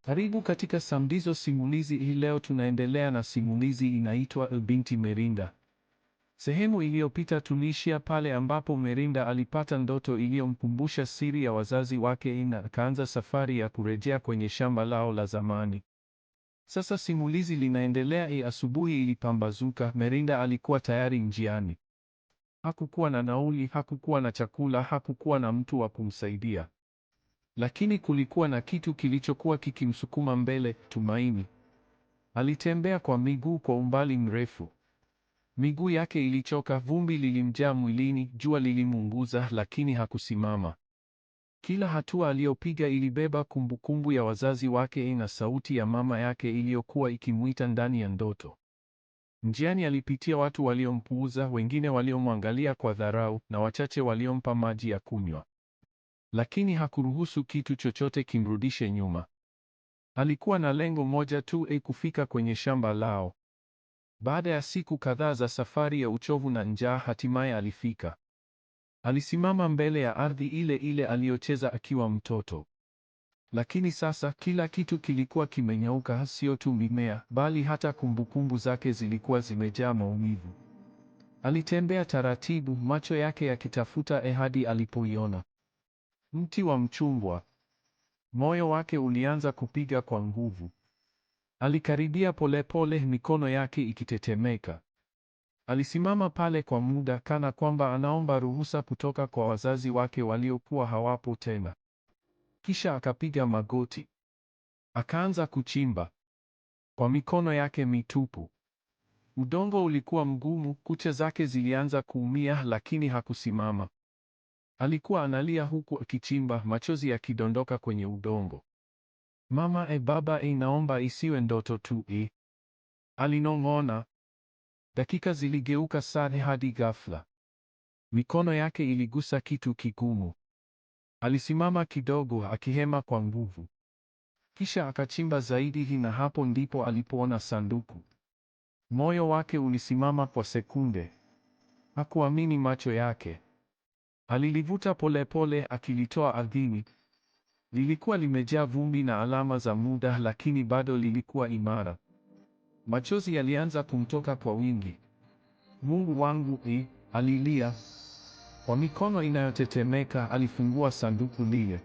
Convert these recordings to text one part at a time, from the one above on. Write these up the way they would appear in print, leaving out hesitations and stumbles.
Karibu katika Samdizo Simulizi. Hii leo tunaendelea na simulizi inaitwa Binti Merinda. Sehemu iliyopita tuliishia pale ambapo Merinda alipata ndoto iliyomkumbusha siri ya wazazi wake na akaanza safari ya kurejea kwenye shamba lao la zamani. Sasa simulizi linaendelea. Asubuhi ilipambazuka, Merinda alikuwa tayari njiani. Hakukuwa na nauli, hakukuwa na chakula, hakukuwa na mtu wa kumsaidia. Lakini kulikuwa na kitu kilichokuwa kikimsukuma mbele, tumaini. Alitembea kwa miguu kwa umbali mrefu. Miguu yake ilichoka, vumbi lilimjaa mwilini, jua lilimuunguza, lakini hakusimama. Kila hatua aliyopiga ilibeba kumbukumbu ya wazazi wake na sauti ya mama yake iliyokuwa ikimwita ndani ya ndoto. Njiani alipitia watu waliompuuza, wengine waliomwangalia kwa dharau, na wachache waliompa maji ya kunywa. Lakini hakuruhusu kitu chochote kimrudishe nyuma. Alikuwa na lengo moja tu, kufika kwenye shamba lao. Baada ya siku kadhaa za safari ya uchovu na njaa, hatimaye alifika. Alisimama mbele ya ardhi ile ile aliyocheza akiwa mtoto. Lakini sasa kila kitu kilikuwa kimenyauka, sio tu mimea, bali hata kumbukumbu zake zilikuwa zimejaa maumivu. Alitembea taratibu, macho yake yakitafuta hadi alipoiona mti wa mchungwa. Moyo wake ulianza kupiga kwa nguvu. Alikaribia polepole, mikono yake ikitetemeka. Alisimama pale kwa muda, kana kwamba anaomba ruhusa kutoka kwa wazazi wake waliokuwa hawapo tena. Kisha akapiga magoti. Akaanza kuchimba kwa mikono yake mitupu. Udongo ulikuwa mgumu, kucha zake zilianza kuumia, lakini hakusimama. Alikuwa analia huku akichimba, machozi yakidondoka kwenye udongo. Mama, baba, naomba isiwe ndoto tu, alinong'ona. Dakika ziligeuka saa hadi ghafla. Mikono yake iligusa kitu kigumu. Alisimama kidogo, akihema kwa nguvu. Kisha akachimba zaidi, na hapo ndipo alipoona sanduku. Moyo wake ulisimama kwa sekunde. Hakuamini macho yake. Alilivuta polepole, akilitoa ardhini. Lilikuwa limejaa vumbi na alama za muda, lakini bado lilikuwa imara. Machozi yalianza kumtoka kwa wingi. Mungu wangu, alilia. Kwa mikono inayotetemeka alifungua sanduku lile.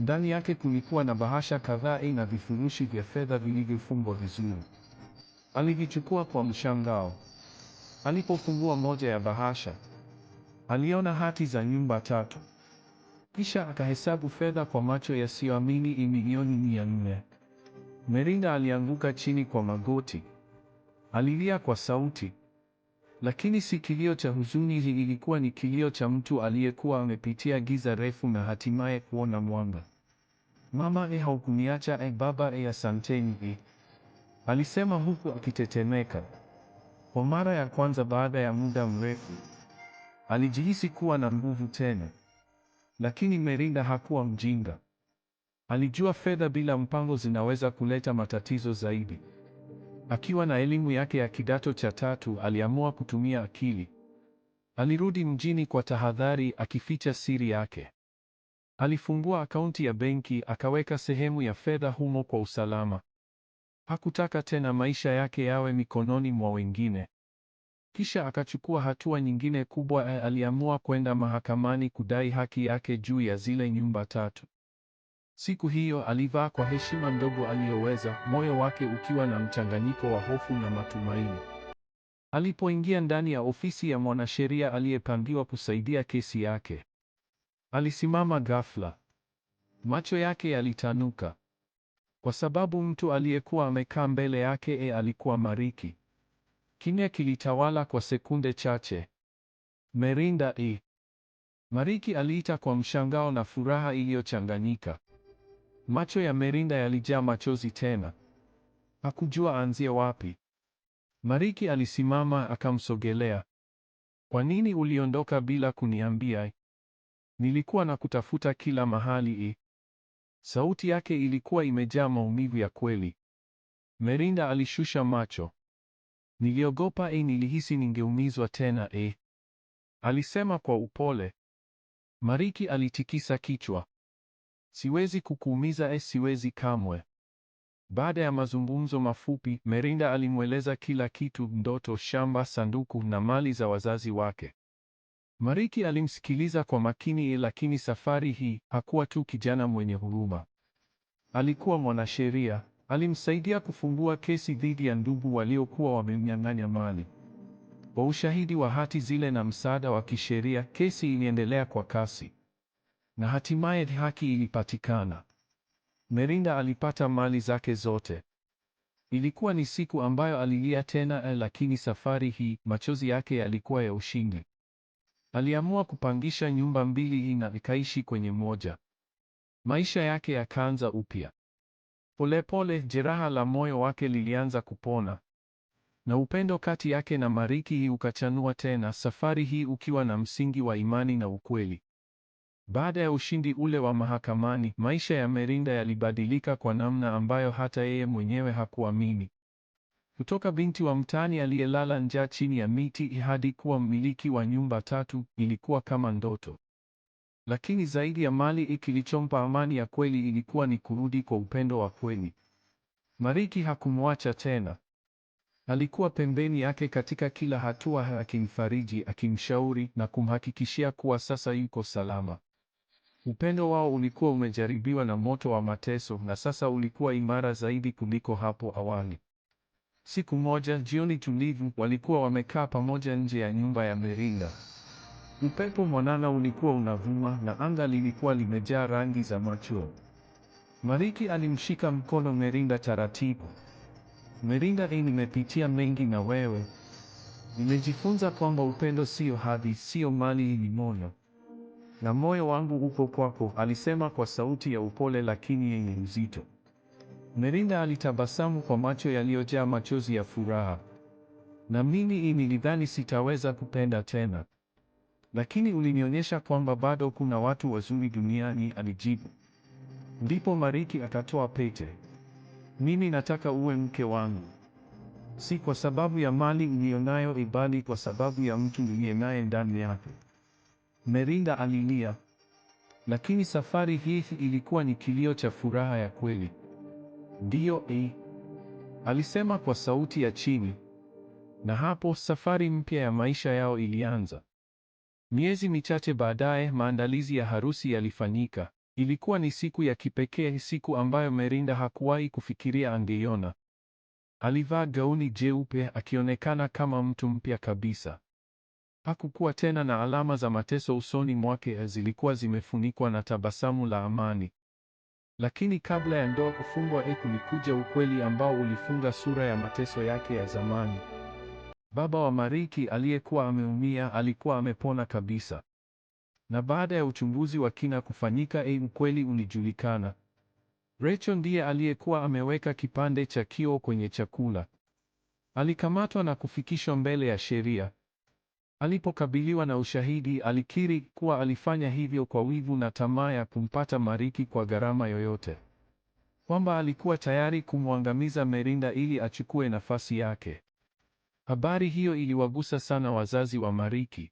Ndani yake kulikuwa na bahasha kadhaa na vifurushi vya fedha vilivyofungwa vizuri. Alivichukua kwa mshangao. Alipofungua moja ya bahasha, aliona hati za nyumba 3. Kisha akahesabu fedha kwa macho yasiyoamini, milioni 400. Merinda alianguka chini kwa magoti. Alilia kwa sauti. Lakini si kilio cha huzuni, ilikuwa ni kilio cha mtu aliyekuwa amepitia giza refu na hatimaye kuona mwanga. Mama, haukuniacha, baba, asanteni, alisema huku akitetemeka. Kwa mara ya kwanza baada ya muda mrefu, alijihisi kuwa na nguvu tena. Lakini Merinda hakuwa mjinga. Alijua fedha bila mpango zinaweza kuleta matatizo zaidi. Akiwa na elimu yake ya kidato cha 3, aliamua kutumia akili. Alirudi mjini kwa tahadhari, akificha siri yake. Alifungua akaunti ya benki, akaweka sehemu ya fedha humo kwa usalama. Hakutaka tena maisha yake yawe mikononi mwa wengine. Kisha akachukua hatua nyingine kubwa. Aliamua kwenda mahakamani kudai haki yake juu ya zile nyumba 3. Siku hiyo alivaa kwa heshima ndogo aliyoweza, moyo wake ukiwa na mchanganyiko wa hofu na matumaini. Alipoingia ndani ya ofisi ya mwanasheria aliyepangiwa kusaidia kesi yake, alisimama ghafla. Macho yake yalitanuka. Kwa sababu mtu aliyekuwa amekaa mbele yake alikuwa Mariki. Kimya kilitawala kwa sekunde chache. Merinda, Mariki aliita kwa mshangao na furaha iliyochanganyika. Macho ya Merinda yalijaa machozi tena. Hakujua aanzie wapi. Mariki alisimama, akamsogelea. Kwa nini uliondoka bila kuniambia? Nilikuwa nakutafuta kila mahali. Sauti yake ilikuwa imejaa maumivu ya kweli. Merinda alishusha macho. Niliogopa, nilihisi ningeumizwa tena, alisema kwa upole. Mariki alitikisa kichwa. Siwezi kukuumiza, siwezi kamwe. Baada ya mazungumzo mafupi, Merinda alimweleza kila kitu: ndoto, shamba, sanduku na mali za wazazi wake. Mariki alimsikiliza kwa makini, lakini safari hii hakuwa tu kijana mwenye huruma. Alikuwa mwanasheria. Alimsaidia kufungua kesi dhidi ya ndugu waliokuwa wamemnyang'anya mali. Kwa ushahidi wa hati zile na msaada wa kisheria, kesi iliendelea kwa kasi. Na hatimaye haki ilipatikana. Merinda alipata mali zake zote. Ilikuwa ni siku ambayo alilia tena, lakini safari hii machozi yake yalikuwa ya ushindi. Aliamua kupangisha nyumba mbili na ikaishi kwenye moja. Maisha yake yakaanza upya. Polepole jeraha la moyo wake lilianza kupona. Na upendo kati yake na Mariki ukachanua tena, safari hii ukiwa na msingi wa imani na ukweli. Baada ya ushindi ule wa mahakamani, maisha ya Merinda yalibadilika kwa namna ambayo hata yeye mwenyewe hakuamini. Kutoka binti wa mtaani aliyelala njaa chini ya miti hadi kuwa mmiliki wa nyumba 3, ilikuwa kama ndoto. Lakini zaidi ya mali, kilichompa amani ya kweli ilikuwa ni kurudi kwa upendo wa kweli. Mariki hakumwacha tena. Alikuwa pembeni yake katika kila hatua, akimfariji, akimshauri na kumhakikishia kuwa sasa yuko salama. Upendo wao ulikuwa umejaribiwa na moto wa mateso, na sasa ulikuwa imara zaidi kuliko hapo awali. Siku moja jioni tulivu, walikuwa wamekaa pamoja nje ya nyumba ya Merinda. Upepo mwanana ulikuwa unavuma na anga lilikuwa limejaa rangi za machweo. Mariki alimshika mkono Merinda taratibu. Merinda, nimepitia mengi na wewe. Nimejifunza kwamba upendo sio hadhi, sio mali, ni moyo. Na moyo wangu uko kwako, alisema kwa sauti ya upole lakini yenye uzito. Merinda alitabasamu kwa macho yaliyojaa machozi ya furaha. Na mimi nilidhani sitaweza kupenda tena. Lakini ulinionyesha kwamba bado kuna watu wazuri duniani, alijibu. Ndipo Mariki akatoa pete. Mimi nataka uwe mke wangu. Si kwa sababu ya mali ulionayo, bali kwa sababu ya mtu niliye naye ndani yake. Merinda alilia. Lakini safari hii ilikuwa ni kilio cha furaha ya kweli. Ndiyo, alisema kwa sauti ya chini. Na hapo safari mpya ya maisha yao ilianza. Miezi michache baadaye, maandalizi ya harusi yalifanyika. Ilikuwa ni siku ya kipekee, siku ambayo Merinda hakuwahi kufikiria angeiona. Alivaa gauni jeupe, akionekana kama mtu mpya kabisa. Hakukuwa tena na alama za mateso usoni mwake, zilikuwa zimefunikwa na tabasamu la amani. Lakini kabla ya ndoa kufungwa, kulikuja ukweli ambao ulifunga sura ya mateso yake ya zamani. Baba wa Mariki aliyekuwa ameumia alikuwa amepona kabisa. Na baada ya uchunguzi wa kina kufanyika, ukweli ulijulikana. Rachel ndiye aliyekuwa ameweka kipande cha kioo kwenye chakula. Alikamatwa na kufikishwa mbele ya sheria. Alipokabiliwa na ushahidi, alikiri kuwa alifanya hivyo kwa wivu na tamaa ya kumpata Mariki kwa gharama yoyote. Kwamba alikuwa tayari kumwangamiza Merinda ili achukue nafasi yake. Habari hiyo iliwagusa sana wazazi wa Mariki.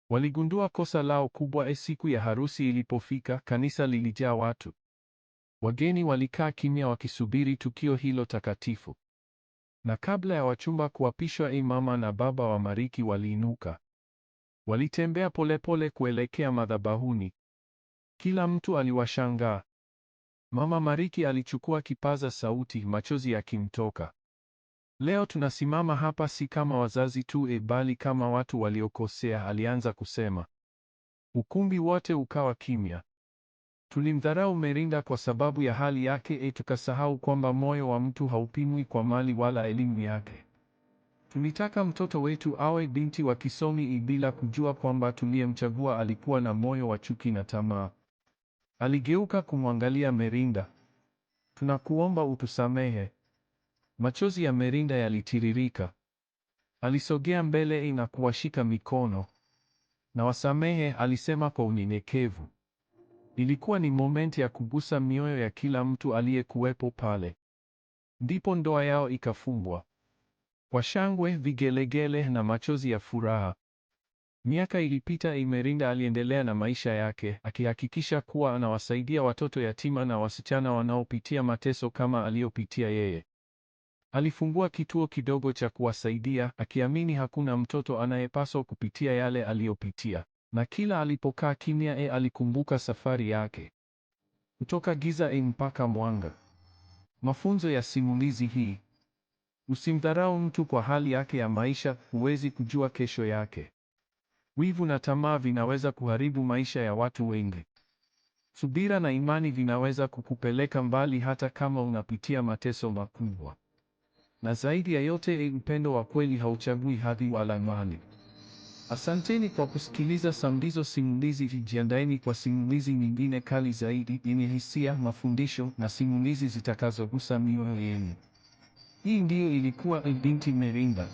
Waligundua kosa lao kubwa. Siku ya harusi ilipofika, kanisa lilijaa watu. Wageni walikaa kimya wakisubiri tukio hilo takatifu. Na kabla ya wachumba kuapishwa, mama na baba wa Mariki waliinuka. Walitembea polepole kuelekea madhabahuni. Kila mtu aliwashangaa. Mama Mariki alichukua kipaza sauti, machozi yakimtoka. Leo tunasimama hapa si kama wazazi tu, bali kama watu waliokosea, alianza kusema. Ukumbi wote ukawa kimya. Tulimdharau Merinda kwa sababu ya hali yake, tukasahau kwamba moyo wa mtu haupimwi kwa mali wala elimu yake. Tulitaka mtoto wetu awe binti wa kisomi, bila kujua kwamba tuliyemchagua alikuwa na moyo wa chuki na tamaa. Aligeuka kumwangalia Merinda. Tunakuomba utusamehe. Machozi ya Merinda yalitiririka. Alisogea mbele na kuwashika mikono. Na wasamehe, alisema kwa unyenyekevu. Ilikuwa ni momenti ya kugusa mioyo ya kila mtu aliyekuwepo pale. Ndipo ndoa yao ikafungwa. Kwa shangwe, vigelegele na machozi ya furaha. Miaka ilipita. Merinda aliendelea na maisha yake, akihakikisha kuwa anawasaidia watoto yatima na wasichana wanaopitia mateso kama aliyopitia yeye. Alifungua kituo kidogo cha kuwasaidia, akiamini hakuna mtoto anayepaswa kupitia yale aliyopitia. Na kila alipokaa kimya, alikumbuka safari yake kutoka giza mpaka mwanga. Mafunzo ya simulizi hii: usimdharau mtu kwa hali yake ya maisha, huwezi kujua kesho yake. Wivu na tamaa vinaweza kuharibu maisha ya watu wengi. Subira na imani vinaweza kukupeleka mbali hata kama unapitia mateso makubwa. Na zaidi ya yote, upendo wa kweli hauchagui hadhi wala mali. Asanteni kwa kusikiliza Samdizo Simulizi. Jiandaeni kwa simulizi nyingine kali zaidi, yenye hisia, mafundisho na simulizi zitakazogusa mioyo yenu. Hii ndiyo ilikuwa Binti Merinda.